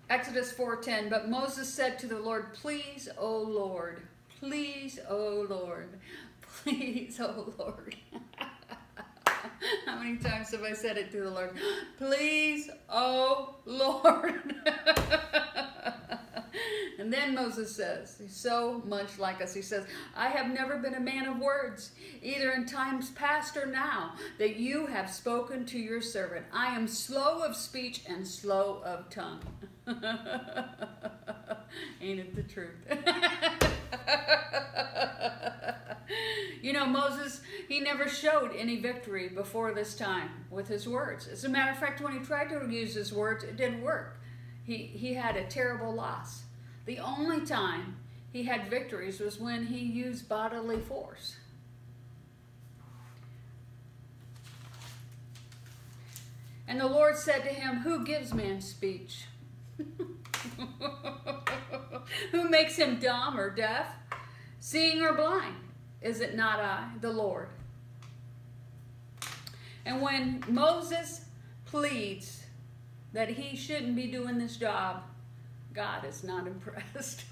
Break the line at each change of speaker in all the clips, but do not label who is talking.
Exodus 4:10, but Moses said to the Lord, please, O Lord, please, O Lord, please, O Lord. How many times have I said it to the Lord? Please, oh Lord. And then Moses says, he's so much like us, he says, I have never been a man of words, either in times past or now, that you have spoken to your servant. I am slow of speech and slow of tongue. Ain't it the truth? You know, Moses, he never showed any victory before this time with his words. As a matter of fact, when he tried to use his words, it didn't work. He had a terrible loss. The only time he had victories was when he used bodily force. And the Lord said to him, who gives man speech? Who makes him dumb or deaf, seeing or blind? Is it not I, the Lord? And when Moses pleads that he shouldn't be doing this job, God is not impressed.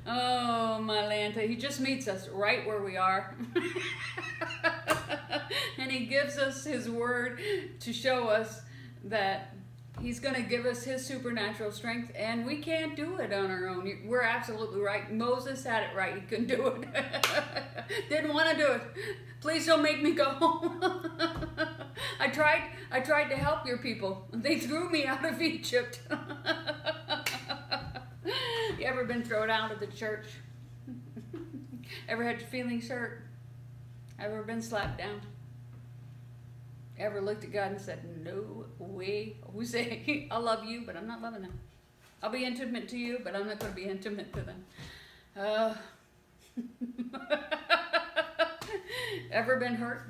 Oh, my Lanta, he just meets us right where we are. And he gives us his word to show us that he's going to give us his supernatural strength, and we can't do it on our own. We're absolutely right. Moses had it right. He couldn't do it. Didn't want to do it. Please don't make me go home. I tried to help your people. They threw me out of Egypt. You ever been thrown out of the church? Ever had your feelings hurt? Ever been slapped down? Ever looked at God and said, no way? We say, I love you, but I'm not loving them. I'll be intimate to you, but I'm not going to be intimate to them. Ever been hurt?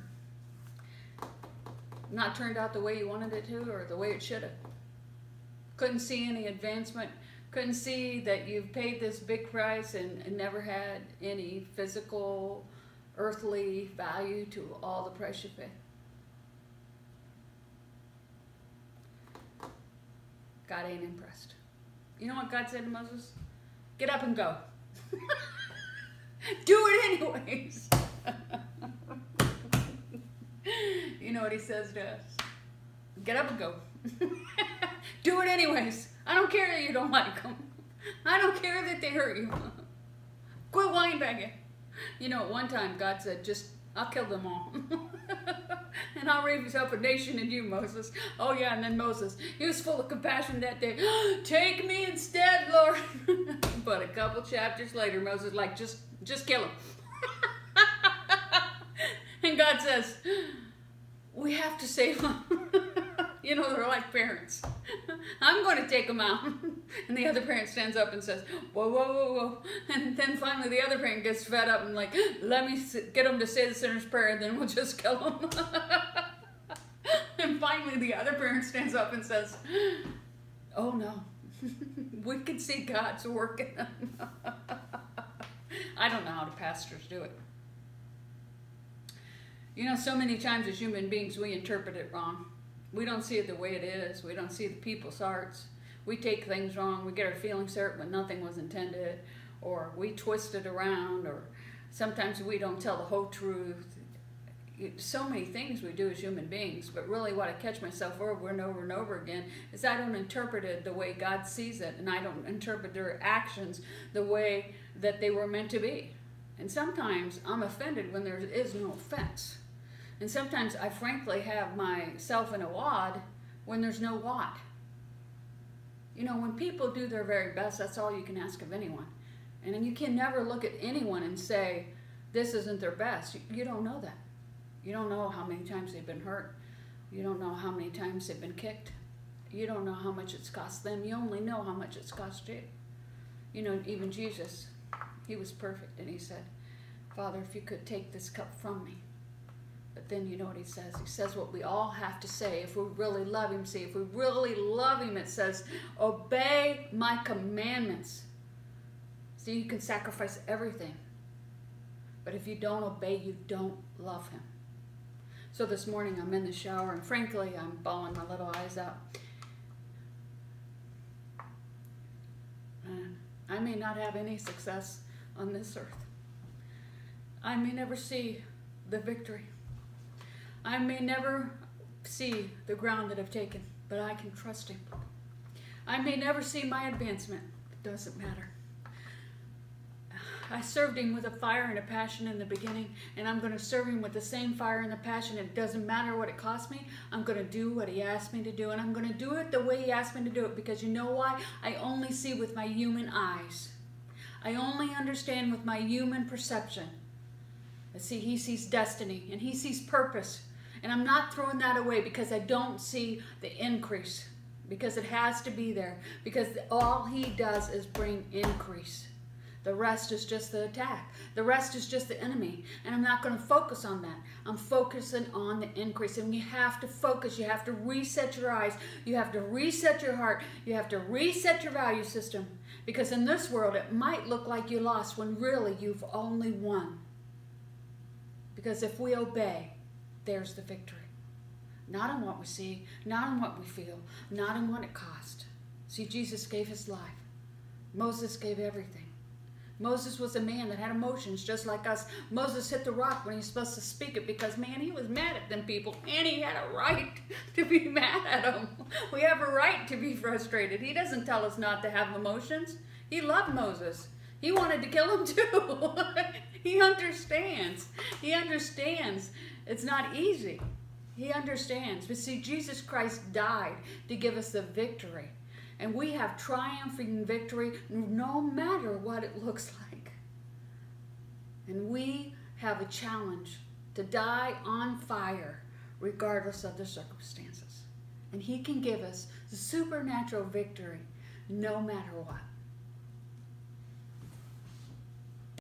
Not turned out the way you wanted it to, or the way it should have? Couldn't see any advancement? Couldn't see that you've paid this big price and never had any physical, earthly value to all the price you paid? God ain't impressed. You know what God said to Moses? Get up and go. Do it anyways. You know what he says to us? Get up and go. Do it anyways. I don't care that you don't like them. I don't care that they hurt you. Quit whining back. You know, at one time God said, I'll kill them all. And I'll raise up a nation in you, Moses. Oh yeah, and then Moses, he was full of compassion that day. Take me instead, Lord. But a couple chapters later, Moses like, just kill him. And God says, we have to save them. You know, they're like parents. I'm going to take them out. And the other parent stands up and says, whoa, whoa, whoa, whoa. And then finally the other parent gets fed up and like, let me get them to say the sinner's prayer and then we'll just kill them. And finally the other parent stands up and says, oh no, we can see God's work in them. I don't know how the pastors do it. You know, so many times as human beings, we interpret it wrong. We don't see it the way it is. We don't see the people's hearts. We take things wrong. We get our feelings hurt when nothing was intended, or we twist it around, or sometimes we don't tell the whole truth. So many things we do as human beings, but really what I catch myself over and over and over again is I don't interpret it the way God sees it, and I don't interpret their actions the way that they were meant to be. And sometimes I'm offended when there is no offense. And sometimes I frankly have myself in a wad when there's no wad. You know, when people do their very best, that's all you can ask of anyone. And then you can never look at anyone and say, this isn't their best. You don't know that. You don't know how many times they've been hurt. You don't know how many times they've been kicked. You don't know how much it's cost them. You only know how much it's cost you. You know, even Jesus, he was perfect. And he said, Father, if you could take this cup from me. But then you know what he says? He says what we all have to say if we really love him. See, if we really love him, it says, obey my commandments. See, you can sacrifice everything. But if you don't obey, you don't love him. So this morning I'm in the shower, and frankly, I'm bawling my little eyes out. And I may not have any success on this earth. I may never see the victory. I may never see the ground that I've taken, but I can trust him. I may never see my advancement. It doesn't matter. I served him with a fire and a passion in the beginning, and I'm going to serve him with the same fire and the passion. It doesn't matter what it costs me. I'm going to do what he asked me to do, and I'm going to do it the way he asked me to do it, because you know why? I only see with my human eyes. I only understand with my human perception. See, he sees destiny, and he sees purpose, and I'm not throwing that away because I don't see the increase, because it has to be there, because all he does is bring increase. The rest is just the attack. The rest is just the enemy. And I'm not going to focus on that. I'm focusing on the increase. And you have to focus. You have to reset your eyes. You have to reset your heart. You have to reset your value system. Because in this world, it might look like you lost when really you've only won. Because if we obey, there's the victory. Not in what we see, not in what we feel, not in what it cost. See, Jesus gave his life. Moses gave everything. Moses was a man that had emotions just like us. Moses hit the rock when he was supposed to speak it because, man, he was mad at them people, and he had a right to be mad at them. We have a right to be frustrated. He doesn't tell us not to have emotions. He loved Moses. He wanted to kill him too. He understands. He understands. It's not easy. He understands. But see, Jesus Christ died to give us the victory. And we have triumphing victory no matter what it looks like. And we have a challenge to die on fire regardless of the circumstances. And he can give us the supernatural victory no matter what.